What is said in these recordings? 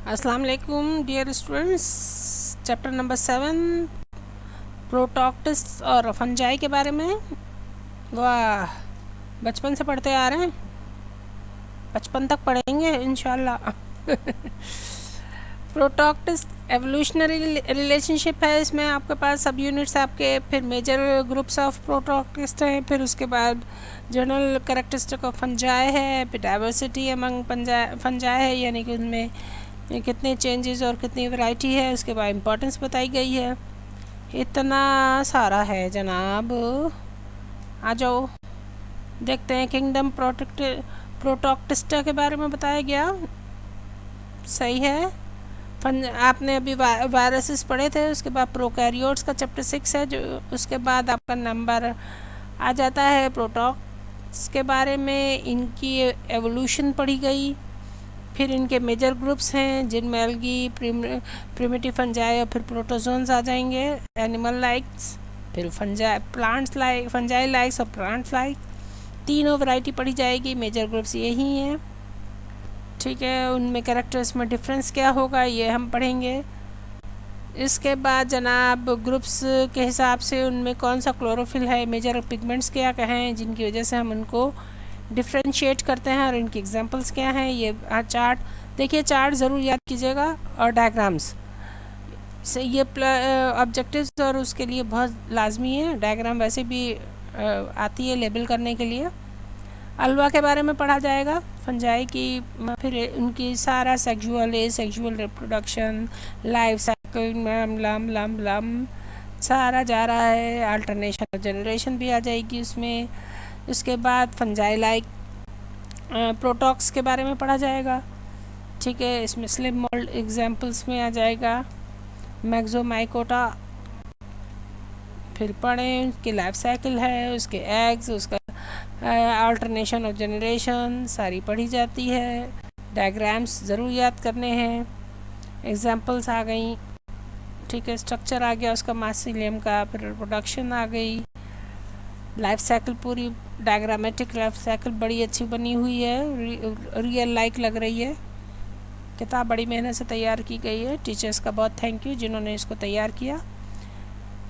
अस्सलाम वालेकुम dear students. Chapter number 7 प्रोटॉक्टिस और फंजाई के बारे में। वाह, बचपन से पढ़ते आ रहे हैं, बचपन तक पढ़ेंगे इंशाल्लाह। प्रोटॉक्टिस एवोल्यूशनरी रिलेशनशिप है। इसमें आपके पास सब यूनिट्स आपके, फिर मेजर ग्रुप्स ऑफ प्रोटॉक्टिस्ट हैं, फिर उसके बाद जनरल कैरेक्टरिस्टिक ऑफ फंजाई है, फिर डाइवर्सिटी अमंग फंजाई है, यानी कि उनमें कितने चेंजेस और कितनी वैरायटी है, उसके बाद इम्पोर्टेंस बताई गई है। इतना सारा है जनाब। आ जाओ देखते हैं। किंगडम प्रोटॉक्टिस्टा के बारे में बताया गया, सही है। आपने अभी वायरसेस पढ़े थे, उसके बाद प्रोकैरियोट्स का चैप्टर 6 है, जो उसके बाद आपका नंबर आ जाता है प्रोटॉक्ट्स के बारे में। इनकी एवोल्यूशन पढ़ी गई, फिर इनके मेजर ग्रुप्स हैं जिनमें एल्गी, प्रिमिटिव फंजाई और फिर प्रोटोजोन्स आ जाएंगे, एनिमल लाइक्स, फिर फंजाई लाइक्स और प्लांट्स लाइक। तीनों वैरायटी पढ़ी जाएगी। मेजर ग्रुप्स यही हैं, ठीक है। उनमें कैरेक्टर्स में डिफरेंस क्या होगा ये हम पढ़ेंगे। इसके बाद जनाब ग्रुप्स के हिसाब से उनमें कौन सा क्लोरोफिल है, मेजर पिगमेंट्स क्या कहें जिनकी वजह से हम उनको डिफ्रेंशिएट करते हैं, और इनके एग्जांपल्स क्या हैं। ये चार्ट देखिए, चार्ट ज़रूर याद कीजिएगा, और डायग्राम्स से ये ऑब्जेक्टिव्स और उसके लिए बहुत लाजमी है। डायग्राम वैसे भी आती है लेबल करने के लिए। अल्वा के बारे में पढ़ा जाएगा, फंजाई की, फिर उनकी सारा sexual reproduction, life cycle, lump सारा जा रहा है। अल्टरनेशन और जनरेशन भी आ जाएगी उसमें। उसके बाद फंजाई लाइक प्रोटॉक्स के बारे में पढ़ा जाएगा, ठीक है। इसमें स्लिम मोल्ड एग्जांपल्स में आ जाएगा मैक्सोमाइकोटा। फिर पढ़ें उसकी लाइफ साइकिल है, उसके एग्स, उसका अल्टरनेशन ऑफ जनरेशन सारी पढ़ी जाती है। डायग्राम्स ज़रूर याद करने हैं। एग्जांपल्स आ गई, ठीक है। स्ट्रक्चर आ गया उसका मासिलियम का, फिर रिप्रोडक्शन आ गई। लाइफ साइकिल पूरी डायग्रामेटिक लाइफ साइकिल बड़ी अच्छी बनी हुई है, रियल लाइक लग रही है। किताब बड़ी मेहनत से तैयार की गई है। टीचर्स का बहुत थैंक यू जिन्होंने इसको तैयार किया,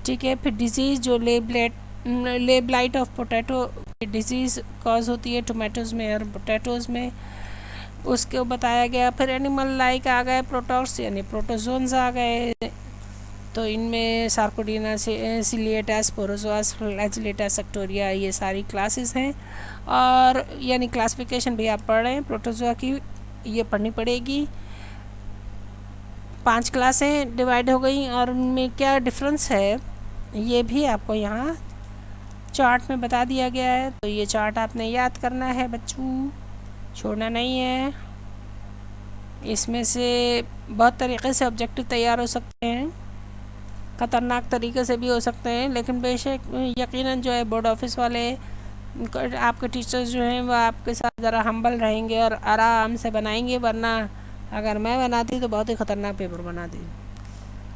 ठीक है। फिर डिजीज़ जो लेब्लाइट ऑफ पोटैटो डिजीज़ कॉज होती है टोमेटोज़ में और पोटैटोज़ में, उसको बताया गया। फिर एनिमल लाइक आ गए प्रोटॉक्ट्स, यानी प्रोटोजोन्स आ गए। तो इनमें सार्कोडीना, सिलिएटा, स्पोरोजोआ, फ्लैजिलेटा, सेक्टोरिया, ये सारी क्लासेस हैं। और यानी क्लासिफिकेशन भी आप पढ़ रहे हैं प्रोटोजोआ की, ये पढ़नी पड़ेगी। 5 क्लासें डिवाइड हो गई, और उनमें क्या डिफरेंस है ये भी आपको यहाँ चार्ट में बता दिया गया है। तो ये चार्ट आपने याद करना है बच्चों, छोड़ना नहीं है। इसमें से बहुत तरीक़े से ऑब्जेक्टिव तैयार हो सकते हैं, ख़तरनाक तरीके से भी हो सकते हैं, लेकिन बेशक यकीनन जो है बोर्ड ऑफिस वाले आपके टीचर्स जो हैं वो आपके साथ ज़रा हम्बल रहेंगे और आराम से बनाएंगे, वरना अगर मैं बनाती तो बहुत ही ख़तरनाक पेपर बनाती।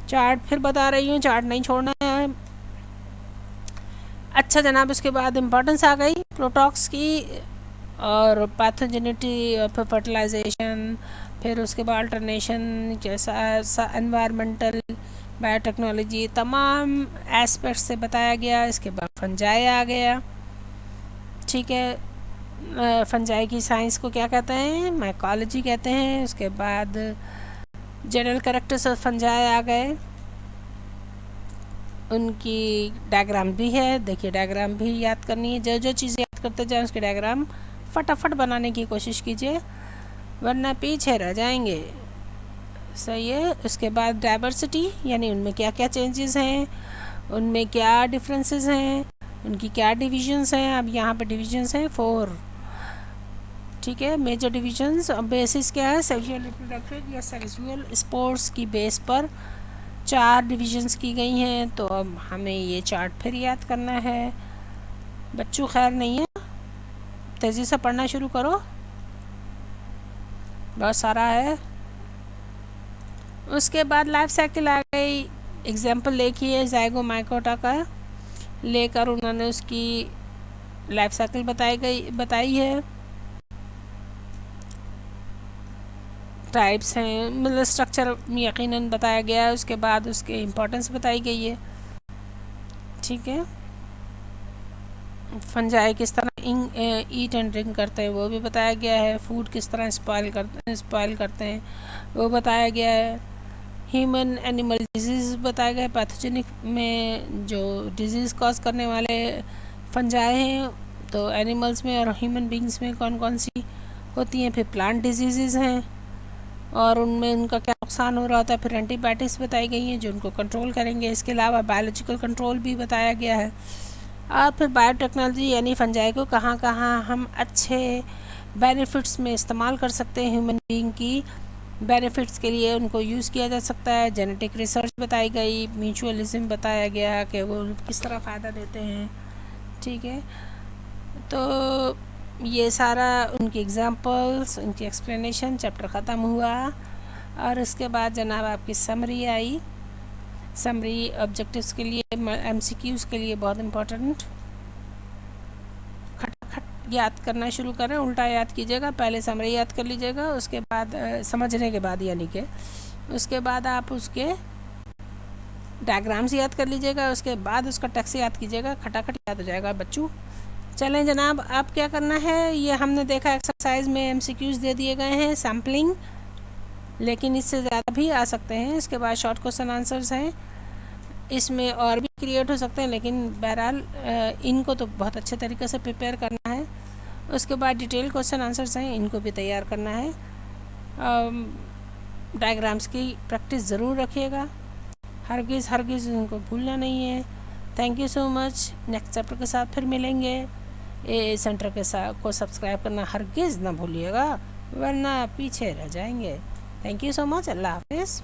चार्ट फिर बता रही हूँ, चार्ट नहीं छोड़ना है। अच्छा जनाब, उसके बाद इम्पोर्टेंस आ गई प्रोटॉक्स की, और पैथोजेनिटी, फिर फर्टिलाइजेशन, फिर उसके बाद अल्टरनेशन, जैसा एनवायरमेंटल, बायोटेक्नोलॉजी, तमाम एस्पेक्ट से बताया गया। इसके बाद फंजाई आ गया, ठीक है। फंजाई की साइंस को क्या कहते हैं, माइकोलॉजी कहते हैं। उसके बाद जनरल कैरेक्टर्स ऑफ फंजाई आ गए, उनकी डायग्राम भी है। देखिए डायग्राम भी याद करनी है, जो जो चीज़ें याद करते जाएं उसके डायग्राम फटाफट बनाने की कोशिश कीजिए, वरना पीछे रह जाएंगे, सही है। उसके बाद डाइवर्सिटी, यानी उनमें क्या क्या चेंजेस हैं, उनमें क्या डिफरेंसेस हैं, उनकी क्या डिविजन्स हैं। अब यहाँ पे डिविजन्स हैं 4, ठीक है। Major divisions. बेसिस क्या है, सेक्सुअल रिप्रोडक्शन या सेक्सुअल स्पोर्ट्स की बेस पर 4 डिविजन्स की गई हैं। तो अब हमें ये चार्ट फिर याद करना है बच्चों, खैर नहीं है, तेज़ी से पढ़ना शुरू करो, बहुत सारा है। उसके बाद लाइफ साइकिल आ गई। एग्जाम्पल देखिए ज़ाइगोमाइकोटा का लेकर उन्होंने उसकी लाइफ साइकिल बताई है। ٹائپس ہیں، مطلب اسٹرکچر یقیناً بتایا گیا ہے، اس کے بعد اس کے امپورٹنس بتائی گئی ہے. ٹھیک ہے، فنجائی کس طرح ایٹ اینڈ ڈرنک کرتے ہیں وہ بھی بتایا گیا ہے. فوڈ کس طرح اسپائل کرتے ہیں وہ بتایا گیا ہے. ہیومن اینیمل ڈیزیز بتایا گیا ہے. پیتھوجینک میں جو ڈیزیز کاز کرنے والے فنجائی ہیں تو اینیملز میں اور ہیومن بینگس میں کون کون سی ہوتی ہیں. پھر پلانٹ ڈیزیزز ہیں اور ان میں ان کا کیا نقصان ہو رہا ہوتا ہے. پھر اینٹی بائیوٹکس بتائی گئی ہیں جو ان کو کنٹرول کریں گے. اس کے علاوہ بایولوجیکل کنٹرول بھی بتایا گیا ہے. اور پھر بایو ٹیکنالوجی یعنی فنجائی کو کہاں کہاں ہم اچھے بینیفٹس میں استعمال کر سکتے ہیں. ہیومن بینگ کی بینیفٹس کے لیے ان کو یوز کیا جا سکتا ہے. جینیٹک ریسرچ بتائی گئی. میوچولزم بتایا گیا کہ وہ کس طرح فائدہ دیتے ہیں. ٹھیک ہے، تو یہ سارا ان کی ایگزامپلس، ان کی ایکسپلینیشن چیپٹر ختم ہوا. اور اس کے بعد جناب آپ کی سمری آئی. سمری آبجیکٹیوز کے لیے، ایم سی کیوز کے لیے بہت امپورٹنٹ. کھٹ یاد کرنا شروع کریں، الٹا یاد کیجیے گا. پہلے سمری یاد کر لیجیے گا، اس کے بعد سمجھنے کے بعد یعنی کہ اس کے بعد آپ اس کے ڈائیگرامس یاد کر لیجیے گا. اس کے بعد اس کا ٹیکسٹ یاد کیجیے گا. کھٹاکھٹ یاد ہو جائے گا بچوں. چلیں جناب، آپ کیا کرنا ہے، یہ ہم نے دیکھا ایکسرسائز میں ایم سی کیوز دے دیے گئے ہیں سیمپلنگ، لیکن اس سے زیادہ بھی آ سکتے ہیں. اس کے بعد شارٹ کوسچن آنسرز ہیں، اس میں اور بھی کریٹ ہو سکتے ہیں، لیکن بہرحال ان کو تو بہت اچھے طریقے سے پریپیئر کرنا ہے. اس کے بعد ڈیٹیل کوسچن آنسرز ہیں، ان کو بھی تیار کرنا ہے. ڈائیگرامس کی پریکٹس ضرور رکھیے گا، ہرگز ان کو بھولنا نہیں ہے. Thank you so much. Next chapter کے ساتھ پھر ملیں گے. سینٹر کے ساتھ کو سبسکرائب کرنا ہرگز نہ بھولیے گا ورنہ پیچھے رہ جائیں گے. تھینک یو سو مچ. اللہ حافظ.